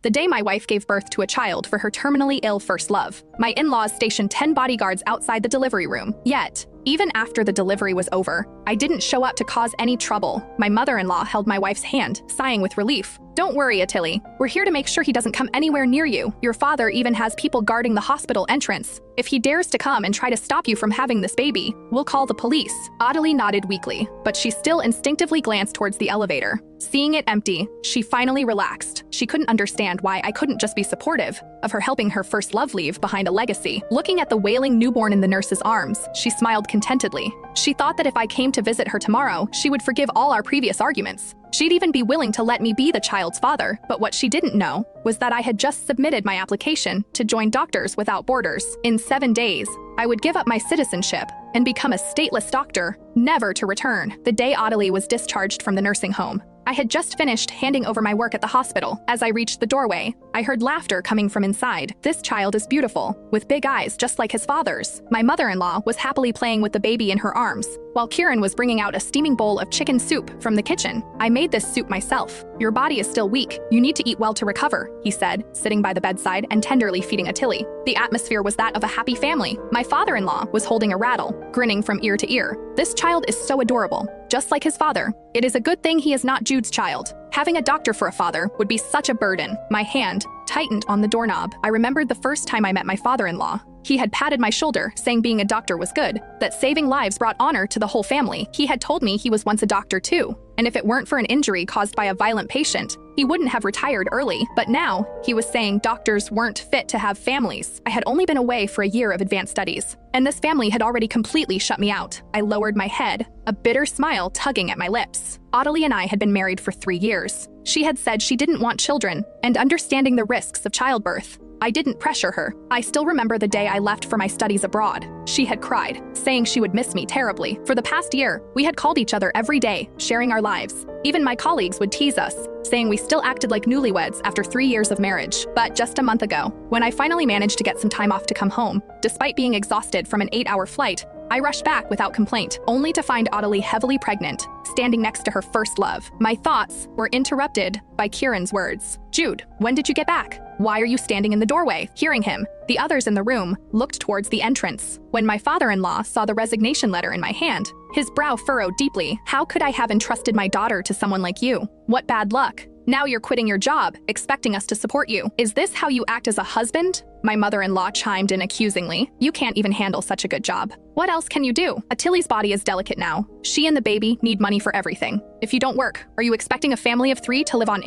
The day my wife gave birth to a child for her terminally ill first love. My in-laws stationed 10 bodyguards outside the delivery room. Yet, even after the delivery was over, I didn't show up to cause any trouble. My mother-in-law held my wife's hand, sighing with relief. "Don't worry, Attili. We're here to make sure he doesn't come anywhere near you. Your father even has people guarding the hospital entrance. If he dares to come and try to stop you from having this baby, we'll call the police." Attili nodded weakly, but she still instinctively glanced towards the elevator. Seeing it empty, she finally relaxed. She couldn't understand why I couldn't just be supportive of her helping her first love leave behind a legacy. Looking at the wailing newborn in the nurse's arms, she smiled contentedly. She thought that if I came to visit her tomorrow, she would forgive all our previous arguments. She'd even be willing to let me be the child's father, but what she didn't know was that I had just submitted my application to join Doctors Without Borders. In 7 days, I would give up my citizenship and become a stateless doctor, never to return. The day Attili was discharged from the nursing home, I had just finished handing over my work at the hospital. As I reached the doorway, I heard laughter coming from inside. This child is beautiful, with big eyes just like his father's. My mother-in-law was happily playing with the baby in her arms, while Kieran was bringing out a steaming bowl of chicken soup from the kitchen. "I made this soup myself. Your body is still weak. You need to eat well to recover," he said, sitting by the bedside and tenderly feeding Attili. The atmosphere was that of a happy family. My father-in-law was holding a rattle, grinning from ear to ear. "This child is so adorable, just like his father. It is a good thing he is not Jude's child. Having a doctor for a father would be such a burden." My hand tightened on the doorknob. I remembered the first time I met my father-in-law. He had patted my shoulder, saying being a doctor was good, that saving lives brought honor to the whole family. He had told me he was once a doctor too, and if it weren't for an injury caused by a violent patient, he wouldn't have retired early. But now, he was saying doctors weren't fit to have families. I had only been away for a year of advanced studies, and this family had already completely shut me out. I lowered my head, a bitter smile tugging at my lips. Attili and I had been married for 3 years. She had said she didn't want children, and understanding the risks of childbirth, I didn't pressure her. I still remember the day I left for my studies abroad. She had cried, saying she would miss me terribly. For the past year, we had called each other every day, sharing our lives. Even my colleagues would tease us, saying we still acted like newlyweds after 3 years of marriage. But just a month ago, when I finally managed to get some time off to come home, despite being exhausted from an 8-hour flight, I rushed back without complaint, only to find Attili heavily pregnant, standing next to her first love. My thoughts were interrupted by Kieran's words. "Jude, when did you get back? Why are you standing in the doorway?" Hearing him, the others in the room looked towards the entrance. When my father-in-law saw the resignation letter in my hand, his brow furrowed deeply. "How could I have entrusted my daughter to someone like you? What bad luck. Now you're quitting your job, expecting us to support you. Is this how you act as a husband?" My mother-in-law chimed in accusingly. "You can't even handle such a good job. What else can you do? Attili's body is delicate now. She and the baby need money for everything. If you don't work, are you expecting a family of 3 to live on air?"